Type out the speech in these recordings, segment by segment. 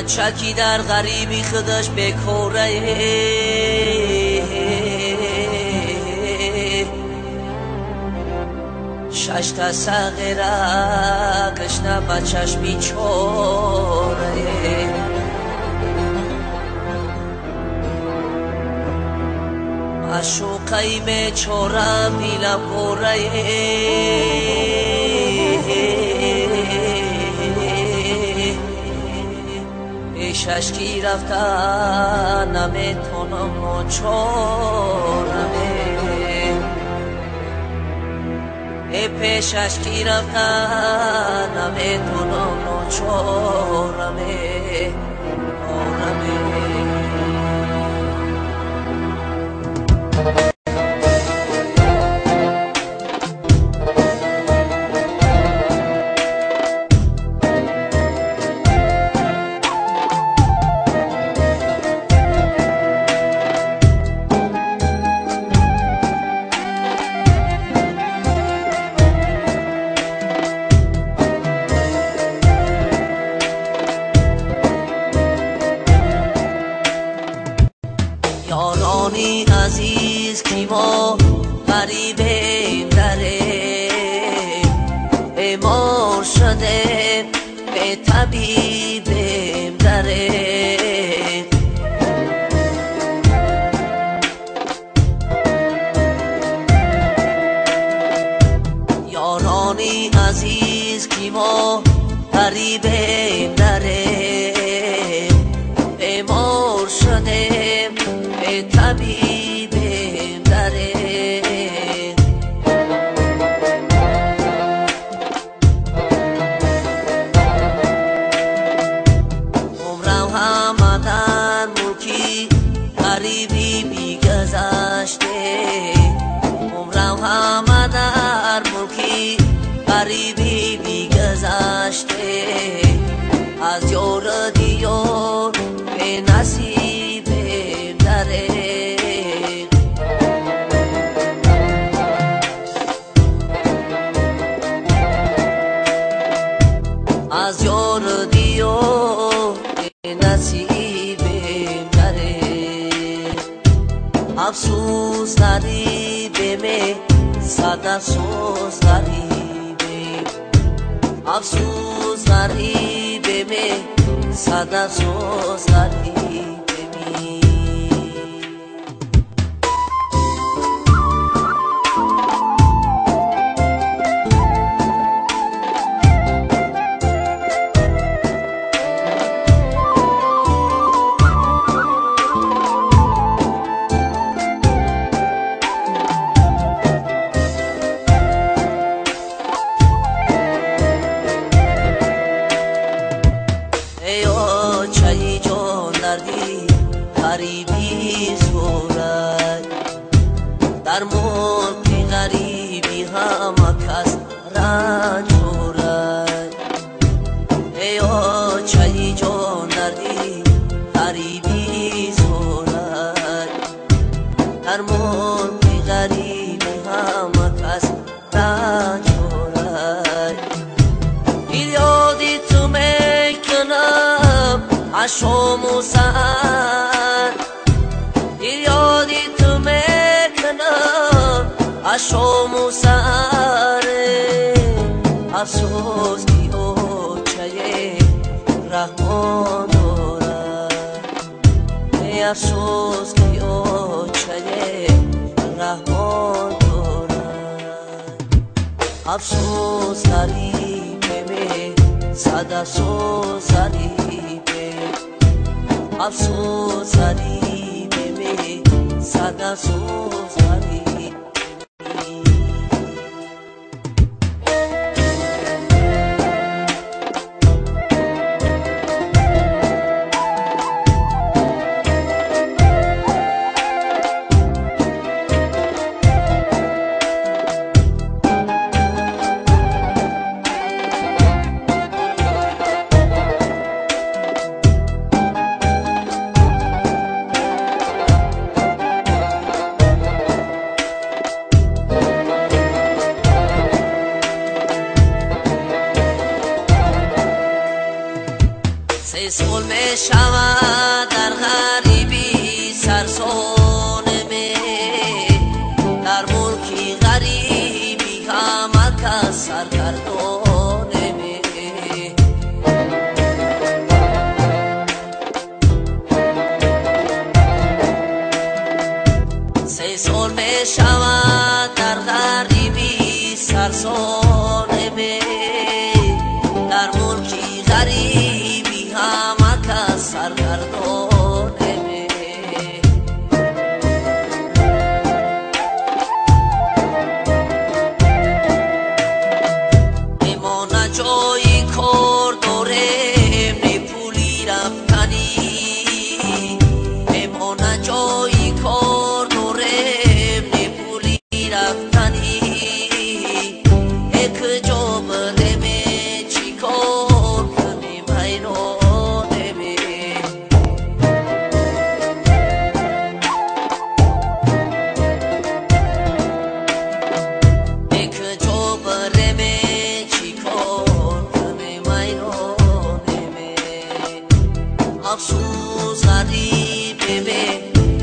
چکی در غریبی خودش بکوره شش تا صغیره کشنه بچش بیچاره معشوقه بیچاره بیله پوره پیشش کی رفته نمیتونم چارمه پیشش کی رفته نمیتونم چارمه یارانی عزیز که ما غریبیم داره بیمار شده به طبیبیم داره یارانی عزیز که ما غریبیم داره بیمار شده طبیبیم داره عمرم همه در ملکی غریبی بیگذشته عمرم همه در ملکی غریبی بیگذشته از یار دیار به نصیبیم داره از یار دیار نصیبیم داره افسوس غریبیم صد افسوس غریبیم افسوس غریبیم صد افسوس غریبیم چای جان دردی غریبی زورد در ملک غریبی همه کس رنج دارد ایا چای جان دردی غریبی زورد در ملک غریبی همه کس رنج دارد یادی تو میکنم عشام و سهر یادی تو میکنم عشام و سهر افسوس کی اوچه رحمان دارد افسوس کی اوچه رحمان دارد افسوس غریبه صد افسوس غریبه افسوس غریبه صد افسوس غریبه شود در غریبی سرسانمه در ملکی غریبی همه کس سرگردانمه سه سال می شود در غریبی سرسانمه در ملکی غریبی همه کس سرگردانمه میمانه جایی کار داریم نی پولی رفتنی میمانه جایی کار داریم نی پولی رفتنی یک جا بریم چی کار کنیم حیرانمه یک جا بریم چی کار کنیم حیرانمه افسوس غریبه به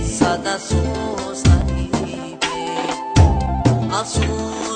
صد افسوس غریبه افسوس